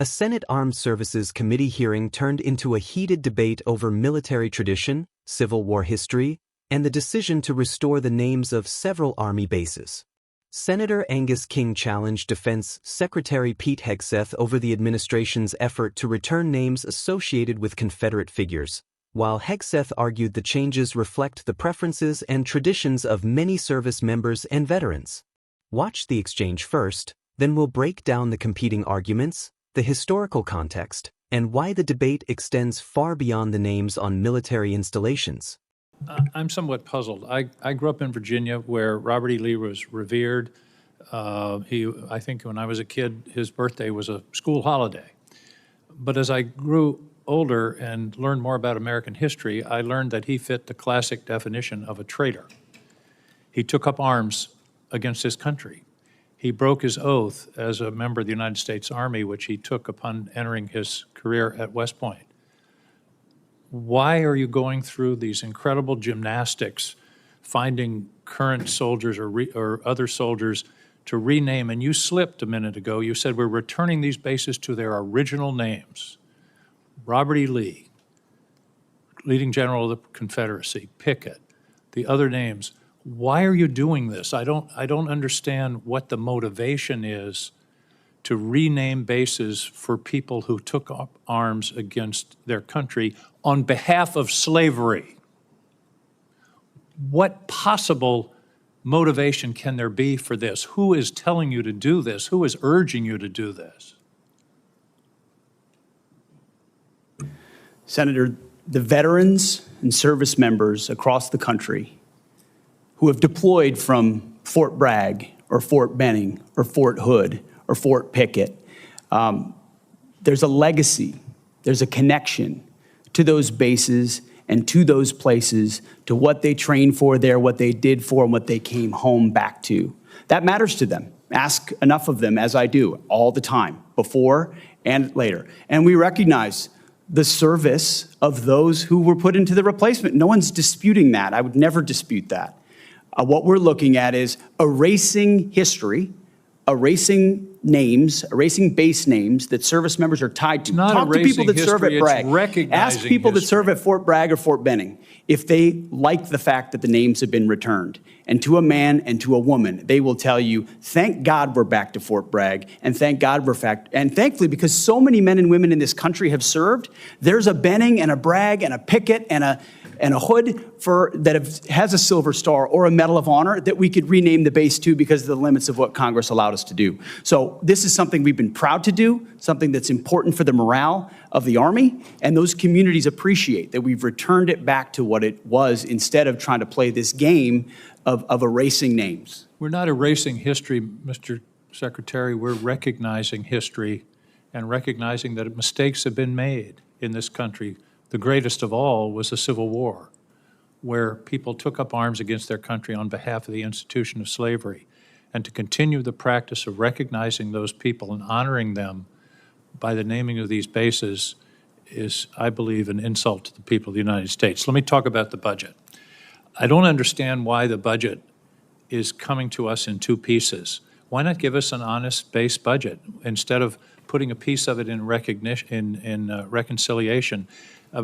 A Senate Armed Services Committee hearing turned into a heated debate over military tradition, Civil War history, and the decision to restore the names of several Army bases. Senator Angus King challenged Defense Secretary Pete Hegseth over the administration's effort to return names associated with Confederate figures, while Hegseth argued the changes reflect the preferences and traditions of many service members and veterans. Watch the exchange first, then we'll break down the competing arguments, the historical context, and why the debate extends far beyond the names on military installations. I'm somewhat puzzled. I grew up in Virginia where Robert E. Lee was revered. I think when I was a kid, his birthday was a school holiday. But as I grew older and learned more about American history, I learned that he fit the classic definition of a traitor. He took up arms against his country. He broke his oath as a member of the United States Army, which he took upon entering his career at West Point. Why are you going through these incredible gymnastics, finding current soldiers or other soldiers to rename? And you slipped a minute ago. You said we're returning these bases to their original names. Robert E. Lee, leading general of the Confederacy, Pickett, the other names. Why are you doing this? I don't understand what the motivation is to rename bases for people who took up arms against their country on behalf of slavery. What possible motivation can there be for this? Who is telling you to do this? Who is urging you to do this? Senator, the veterans and service members across the country who have deployed from Fort Bragg or Fort Benning or Fort Hood or Fort Pickett, there's a legacy, there's a connection to those bases and to those places, to what they trained for there, what they did for, and what they came home back to. That matters to them. Ask enough of them, as I do, all the time, before and later. And we recognize the service of those who were put into the replacement. No one's disputing that. I would never dispute that. What we're looking at is erasing history, erasing names, erasing base names that service members are tied to. Talk to people that serve at Bragg. Ask people that serve at Fort Bragg or Fort Benning if they like the fact that the names have been returned. And to a man and to a woman, they will tell you, thank God we're back to Fort Bragg, and thank God we're back. And thankfully, because so many men and women in this country have served, there's a Benning and a Bragg and a Pickett and a Hood has a Silver Star or a Medal of Honor that we could rename the base to because of the limits of what Congress allowed us to do. So this is something we've been proud to do, something that's important for the morale of the Army, and those communities appreciate that we've returned it back to what it was instead of trying to play this game of erasing names. We're not erasing history, Mr. Secretary. We're recognizing history and recognizing that mistakes have been made in this country. The greatest of all was the Civil War, where people took up arms against their country on behalf of the institution of slavery. And to continue the practice of recognizing those people and honoring them by the naming of these bases is, I believe, an insult to the people of the United States. Let me talk about the budget. I don't understand why the budget is coming to us in two pieces. Why not give us an honest base budget instead of putting a piece of it in reconciliation?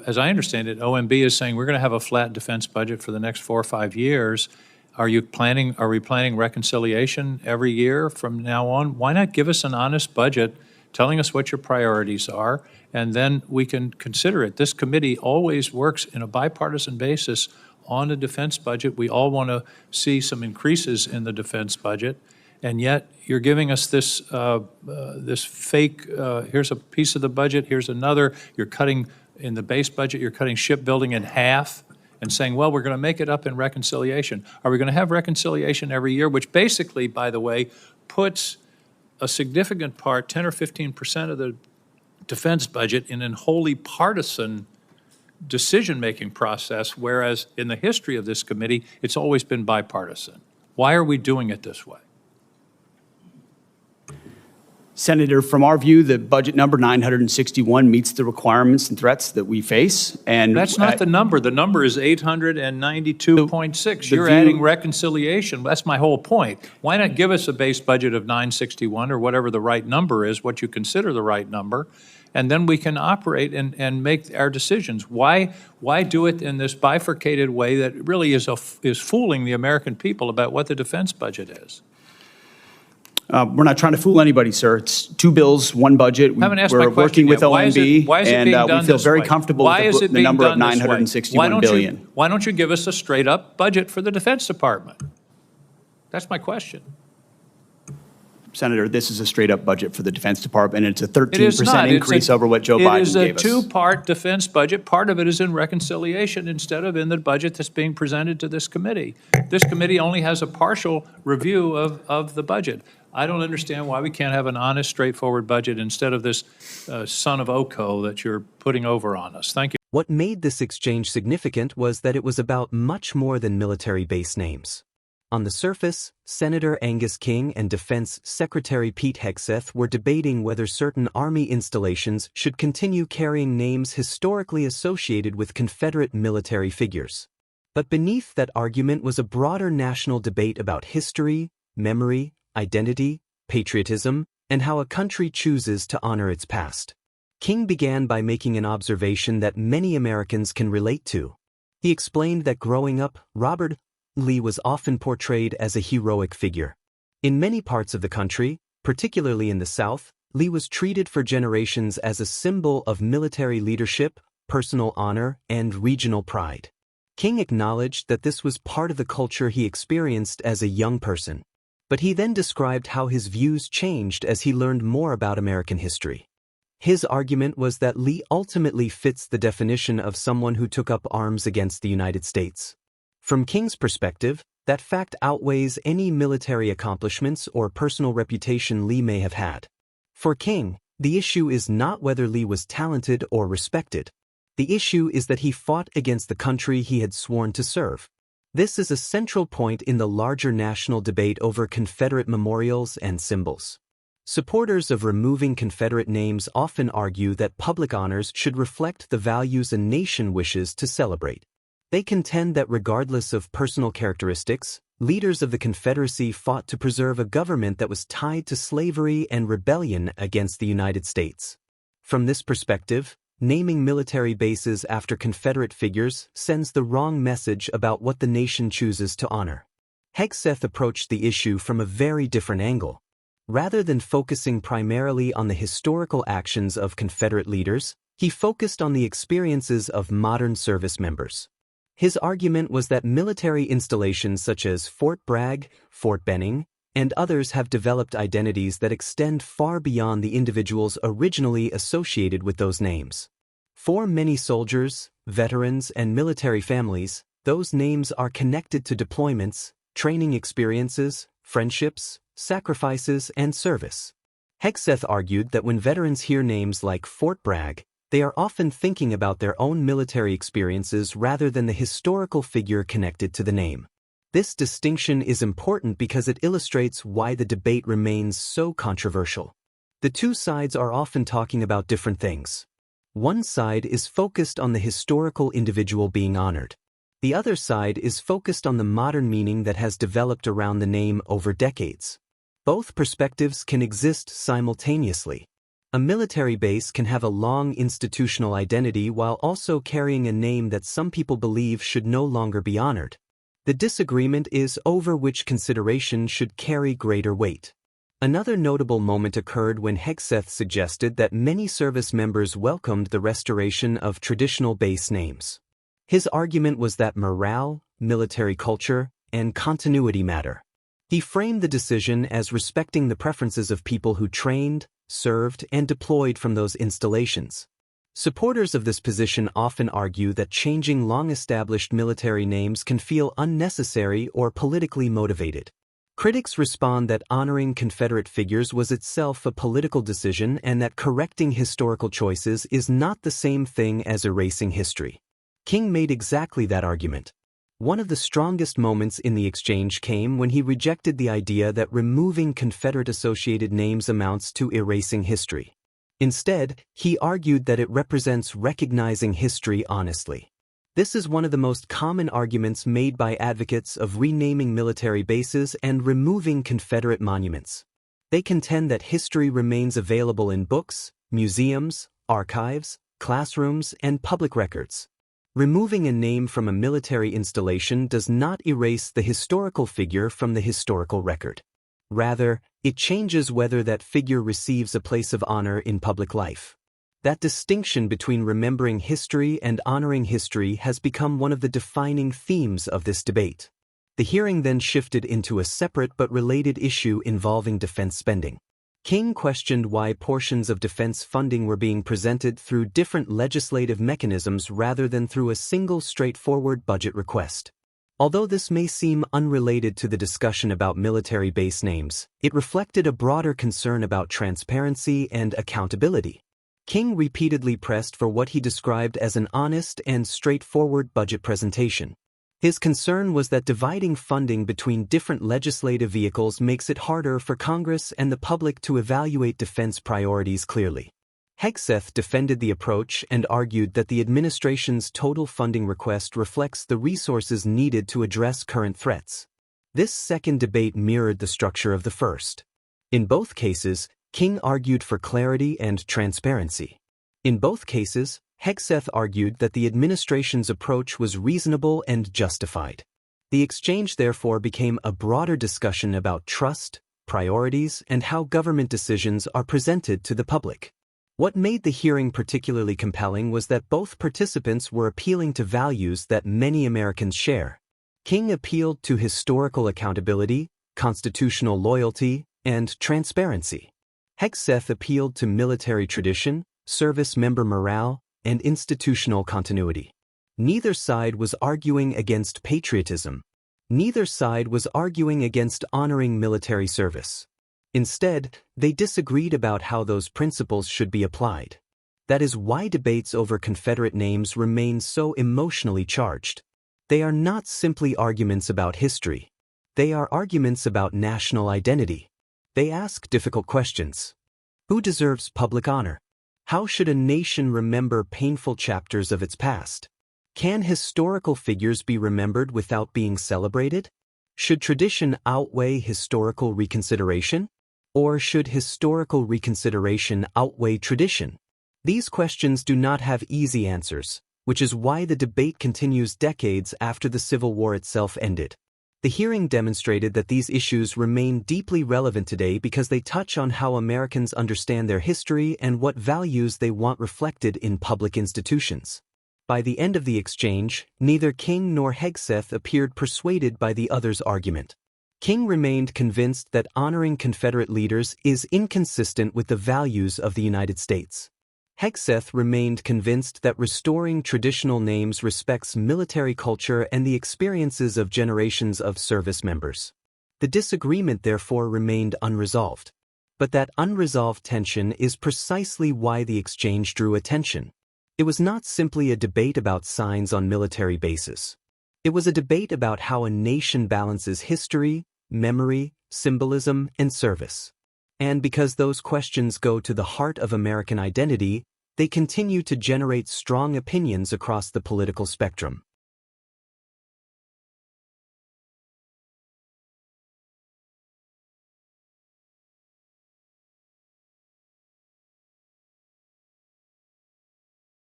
As I understand it, OMB is saying we're going to have a flat defense budget for the next 4 or 5 years. Are we planning reconciliation every year from now on? Why not give us an honest budget telling us what your priorities are, and then we can consider it. This committee always works in a bipartisan basis on a defense budget. We all want to see some increases in the defense budget, and yet you're giving us this this fake, here's a piece of the budget, here's another. You're cutting, in the base budget, you're cutting shipbuilding in half and saying, well, we're going to make it up in reconciliation. Are we going to have reconciliation every year, which basically, by the way, puts a significant part, 10 or 15% of the defense budget in a wholly partisan decision-making process, whereas in the history of this committee, it's always been bipartisan. Why are we doing it this way? Senator, from our view, the budget number 961 meets the requirements and threats that we face. And That's not the number. The number is 892.6. You're adding reconciliation. That's my whole point. Why not give us a base budget of 961 or whatever the right number is, what you consider the right number, and then we can operate and make our decisions. Why do it in this bifurcated way that really is fooling the American people about what the defense budget is? We're not trying to fool anybody, sir. It's two bills, one budget. We're working with OMB, why is it being done we feel very way? comfortable with the number of $961 billion. Why don't you give us a straight-up budget for the Defense Department? That's my question. Senator, this is a straight-up budget for the Defense Department, and it's a 13% increase over what Joe Biden gave us. It is a two-part defense budget. Part of it is in reconciliation instead of in the budget that's being presented to this committee. This committee only has a partial review of the budget. I don't understand why we can't have an honest, straightforward budget instead of this son of Oko that you're putting over on us. Thank you. What made this exchange significant was that it was about much more than military base names. On the surface, Senator Angus King and Defense Secretary Pete Hegseth were debating whether certain Army installations should continue carrying names historically associated with Confederate military figures. But beneath that argument was a broader national debate about history, memory, identity, patriotism, and how a country chooses to honor its past. King began by making an observation that many Americans can relate to. He explained that growing up, Robert Lee was often portrayed as a heroic figure. In many parts of the country, particularly in the South, Lee was treated for generations as a symbol of military leadership, personal honor, and regional pride. King acknowledged that this was part of the culture he experienced as a young person. But he then described how his views changed as he learned more about American history. His argument was that Lee ultimately fits the definition of someone who took up arms against the United States. From King's perspective, that fact outweighs any military accomplishments or personal reputation Lee may have had. For King, the issue is not whether Lee was talented or respected. The issue is that he fought against the country he had sworn to serve. This is a central point in the larger national debate over Confederate memorials and symbols. Supporters of removing Confederate names often argue that public honors should reflect the values a nation wishes to celebrate. They contend that regardless of personal characteristics, leaders of the Confederacy fought to preserve a government that was tied to slavery and rebellion against the United States. From this perspective, naming military bases after Confederate figures sends the wrong message about what the nation chooses to honor. Hegseth approached the issue from a very different angle. Rather than focusing primarily on the historical actions of Confederate leaders, he focused on the experiences of modern service members. His argument was that military installations such as Fort Bragg, Fort Benning, and others have developed identities that extend far beyond the individuals originally associated with those names. For many soldiers, veterans, and military families, those names are connected to deployments, training experiences, friendships, sacrifices, and service. Hegseth argued that when veterans hear names like Fort Bragg, they are often thinking about their own military experiences rather than the historical figure connected to the name. This distinction is important because it illustrates why the debate remains so controversial. The two sides are often talking about different things. One side is focused on the historical individual being honored. The other side is focused on the modern meaning that has developed around the name over decades. Both perspectives can exist simultaneously. A military base can have a long institutional identity while also carrying a name that some people believe should no longer be honored. The disagreement is over which consideration should carry greater weight. Another notable moment occurred when Hegseth suggested that many service members welcomed the restoration of traditional base names. His argument was that morale, military culture, and continuity matter. He framed the decision as respecting the preferences of people who trained, served, and deployed from those installations. Supporters of this position often argue that changing long-established military names can feel unnecessary or politically motivated. Critics respond that honoring Confederate figures was itself a political decision and that correcting historical choices is not the same thing as erasing history. King made exactly that argument. One of the strongest moments in the exchange came when he rejected the idea that removing Confederate-associated names amounts to erasing history. Instead, he argued that it represents recognizing history honestly. This is one of the most common arguments made by advocates of renaming military bases and removing Confederate monuments. They contend that history remains available in books, museums, archives, classrooms, and public records. Removing a name from a military installation does not erase the historical figure from the historical record. Rather, it changes whether that figure receives a place of honor in public life. That distinction between remembering history and honoring history has become one of the defining themes of this debate. The hearing then shifted into a separate but related issue involving defense spending. King questioned why portions of defense funding were being presented through different legislative mechanisms rather than through a single straightforward budget request. Although this may seem unrelated to the discussion about military base names, it reflected a broader concern about transparency and accountability. King repeatedly pressed for what he described as an honest and straightforward budget presentation. His concern was that dividing funding between different legislative vehicles makes it harder for Congress and the public to evaluate defense priorities clearly. Hegseth defended the approach and argued that the administration's total funding request reflects the resources needed to address current threats. This second debate mirrored the structure of the first. In both cases, King argued for clarity and transparency. In both cases, Hegseth argued that the administration's approach was reasonable and justified. The exchange therefore became a broader discussion about trust, priorities, and how government decisions are presented to the public. What made the hearing particularly compelling was that both participants were appealing to values that many Americans share. King appealed to historical accountability, constitutional loyalty, and transparency. Hegseth appealed to military tradition, service member morale, and institutional continuity. Neither side was arguing against patriotism. Neither side was arguing against honoring military service. Instead, they disagreed about how those principles should be applied. That is why debates over Confederate names remain so emotionally charged. They are not simply arguments about history. They are arguments about national identity. They ask difficult questions. Who deserves public honor? How should a nation remember painful chapters of its past? Can historical figures be remembered without being celebrated? Should tradition outweigh historical reconsideration? Or should historical reconsideration outweigh tradition? These questions do not have easy answers, which is why the debate continues decades after the Civil War itself ended. The hearing demonstrated that these issues remain deeply relevant today because they touch on how Americans understand their history and what values they want reflected in public institutions. By the end of the exchange, neither King nor Hegseth appeared persuaded by the other's argument. King remained convinced that honoring Confederate leaders is inconsistent with the values of the United States. Hegseth remained convinced that restoring traditional names respects military culture and the experiences of generations of service members. The disagreement therefore remained unresolved. But that unresolved tension is precisely why the exchange drew attention. It was not simply a debate about signs on military bases. It was a debate about how a nation balances history, memory, symbolism, and service. And because those questions go to the heart of American identity, they continue to generate strong opinions across the political spectrum.